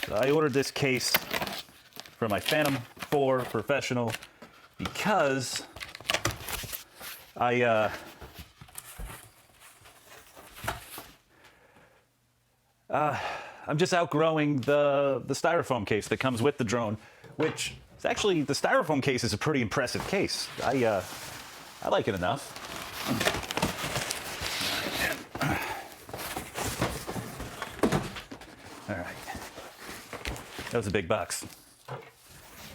So I ordered this case for my Phantom 4 Professional because I'm just outgrowing the styrofoam case that comes with the drone, which is actually, the styrofoam case is a pretty impressive case. I like it enough. All right. That was a big box.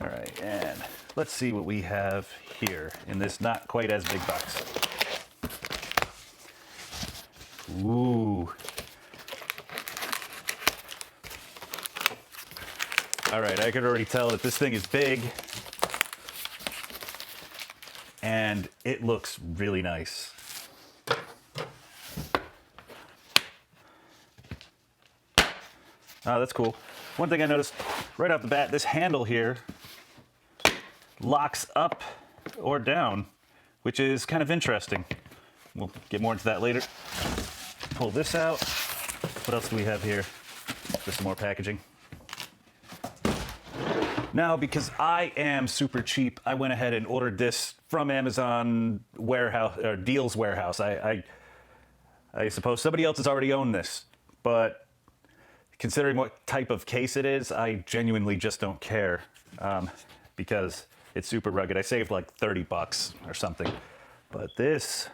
All right, and let's see what we have here in this not quite as big box. Ooh. All right, I could already tell that this thing is big and it looks really nice. Oh, that's cool. One thing I noticed right off the bat, this handle here locks up or down, which is kind of interesting. We'll get more into that later. Pull this out. What else do we have here? Just some more packaging. Now, because I am super cheap, I went ahead and ordered this from Amazon warehouse or Deals Warehouse. I suppose somebody else has already owned this, but considering what type of case it is, I genuinely just don't care because it's super rugged. I saved like 30 bucks or something. But this,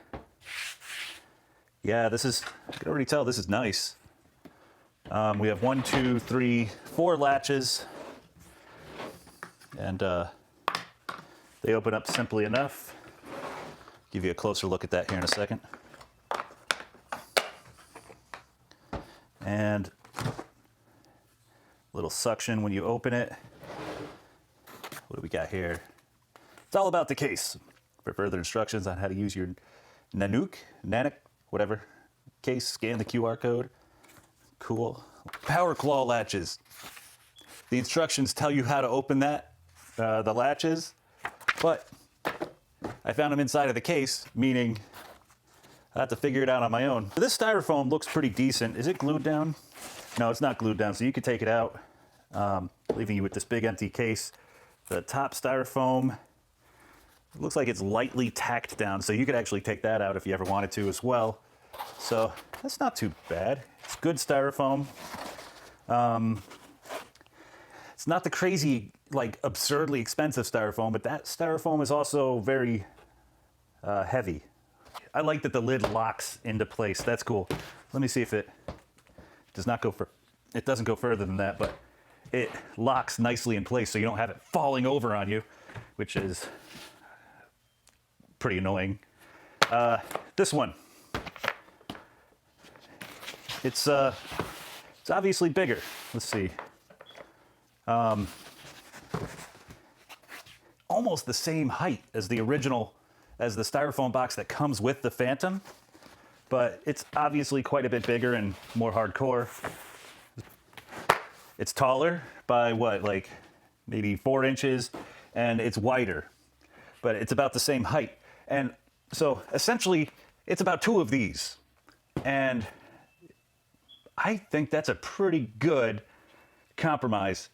yeah, this is, I can already tell this is nice. We have 1, 2, 3, 4 latches. And they open up simply enough. Give you a closer look at that here in a second. And little suction when you open it. What do we got here? It's all about the case. For further instructions on how to use your Nanuk, whatever, case, scan the QR code. Cool. Power claw latches. The instructions tell you how to open that, the latches, but I found them inside of the case, meaning I have to figure it out on my own. This styrofoam looks pretty decent. Is it glued down? No, it's not glued down, so you could take it out, leaving you with this big empty case. The top styrofoam, it looks like it's lightly tacked down, so you could actually take that out if you ever wanted to as well. So that's not too bad. It's good styrofoam. It's not the crazy, like, absurdly expensive styrofoam, but that styrofoam is also very heavy. I like that the lid locks into place. That's cool. Let me see if it does not go it doesn't go further than that, but it locks nicely in place so you don't have it falling over on you, which is pretty annoying. This one, it's obviously bigger. Let's see. Almost the same height as the original, as the styrofoam box that comes with the Phantom, but it's obviously quite a bit bigger and more hardcore. It's taller by what, like maybe 4 inches, and it's wider, but it's about the same height. And so essentially it's about 2 of these. And I think that's a pretty good compromise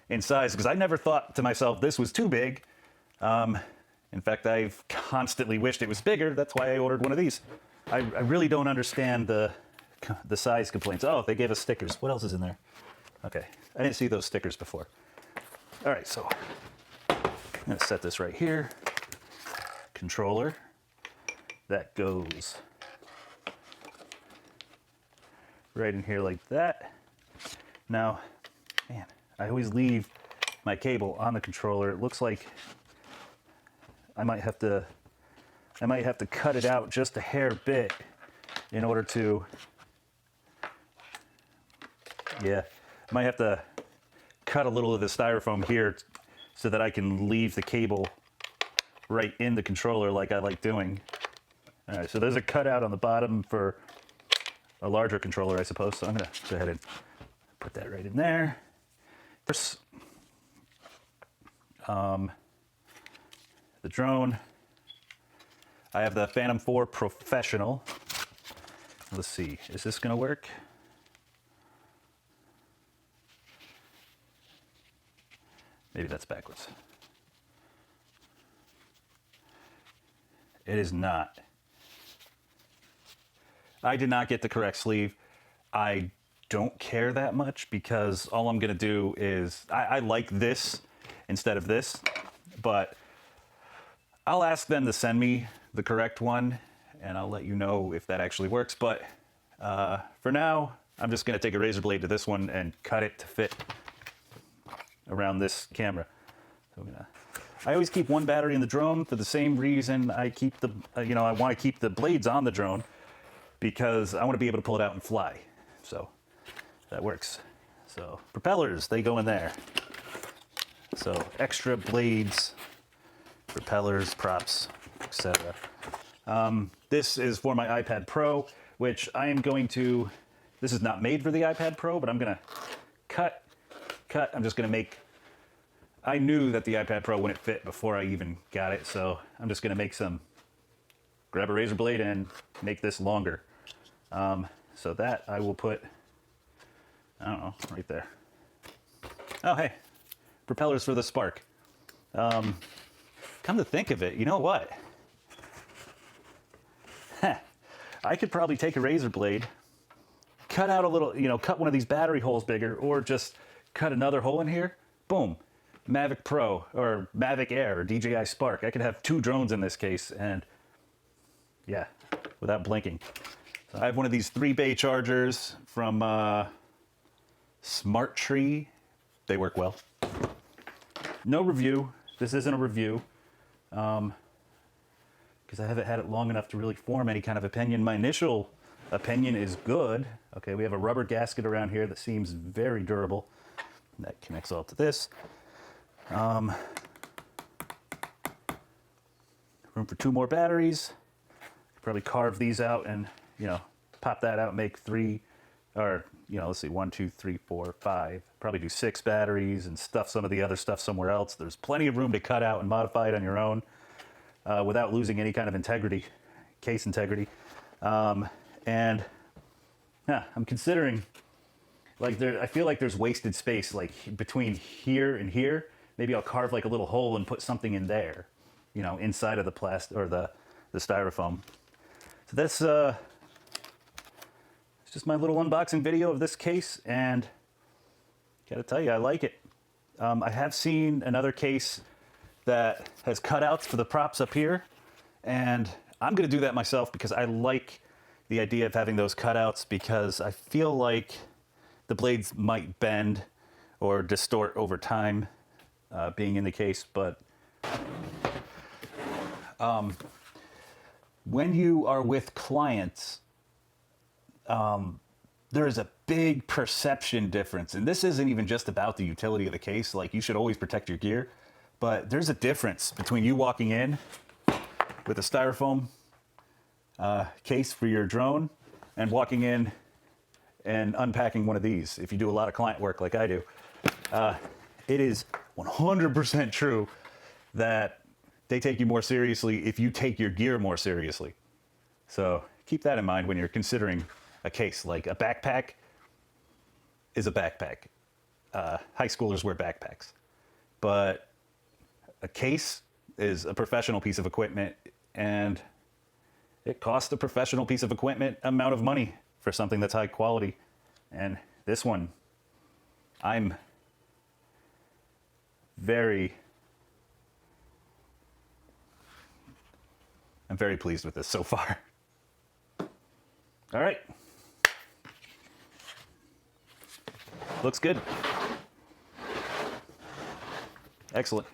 in size, because I never thought to myself this was too big. In fact, I've constantly wished it was bigger. That's why I ordered one of these. I really don't understand the size complaints. Oh, they gave us stickers. What else is in there? Okay, I didn't see those stickers before. All right, so I'm gonna set this right here. Controller. That goes right in here like that. Now, man, I always leave my cable on the controller. It looks like I might have to cut it out just a hair bit in order to, yeah, I might have to cut a little of the styrofoam here so that I can leave the cable right in the controller like I like doing. All right, so there's a cutout on the bottom for a larger controller, I suppose. So I'm gonna go ahead and put that right in there. First, the drone. I have the Phantom 4 Professional. Let's see, is this gonna work? Maybe that's backwards. It is not. I did not get the correct sleeve. I don't care that much because all I'm gonna do is, I like this instead of this, but I'll ask them to send me the correct one and I'll let you know if that actually works. But for now, I'm just gonna take a razor blade to this one and cut it to fit around this camera. So I always keep one battery in the drone for the same reason I keep the, I want to keep the blades on the drone because I want to be able to pull it out and fly. So that works. So propellers, they go in there. So extra blades, propellers, props, etc. This is for my iPad Pro, which I am going to, this is not made for the iPad Pro, but I'm gonna cut. I'm just gonna make, I knew that the iPad Pro wouldn't fit before I even got it, so I'm just gonna make grab a razor blade and make this longer. So that I will put, I don't know, right there. Oh, hey, propellers for the Spark. Come to think of it, you know what? I could probably take a razor blade, cut out a little, cut one of these battery holes bigger, or just cut another hole in here. Boom. Mavic Pro or Mavic Air or DJI Spark. I could have 2 drones in this case, and yeah, without blinking. So I have one of these 3-bay chargers from Smart Tree. They work well. No review. This isn't a review because I haven't had it long enough to really form any kind of opinion. My initial opinion is good. Okay, we have a rubber gasket around here that seems very durable. That connects all to this. Room for 2 more batteries. Probably carve these out and, pop that out, make 3, or, let's see, 1, 2, 3, 4, 5. Probably do 6 batteries and stuff some of the other stuff somewhere else. There's plenty of room to cut out and modify it on your own without losing any kind of integrity, case integrity. And I'm considering, I feel like there's wasted space, between here and here. Maybe I'll carve a little hole and put something in there, inside of the plastic or the styrofoam. So that's it's just my little unboxing video of this case, and gotta tell you, I like it. I have seen another case that has cutouts for the props up here, and I'm gonna do that myself because I like the idea of having those cutouts because I feel like the blades might bend or distort over time. Being in the case, but when you are with clients, there is a big perception difference, and this isn't even just about the utility of the case. You should always protect your gear, but there's a difference between you walking in with a styrofoam case for your drone and walking in and unpacking one of these. If you do a lot of client work like I do, it is 100% true that they take you more seriously if you take your gear more seriously. So keep that in mind when you're considering a case. A backpack is a backpack. High schoolers wear backpacks. But a case is a professional piece of equipment, and it costs a professional piece of equipment amount of money for something that's high quality. And this one, I'm very pleased with this so far. All right. Looks good. Excellent.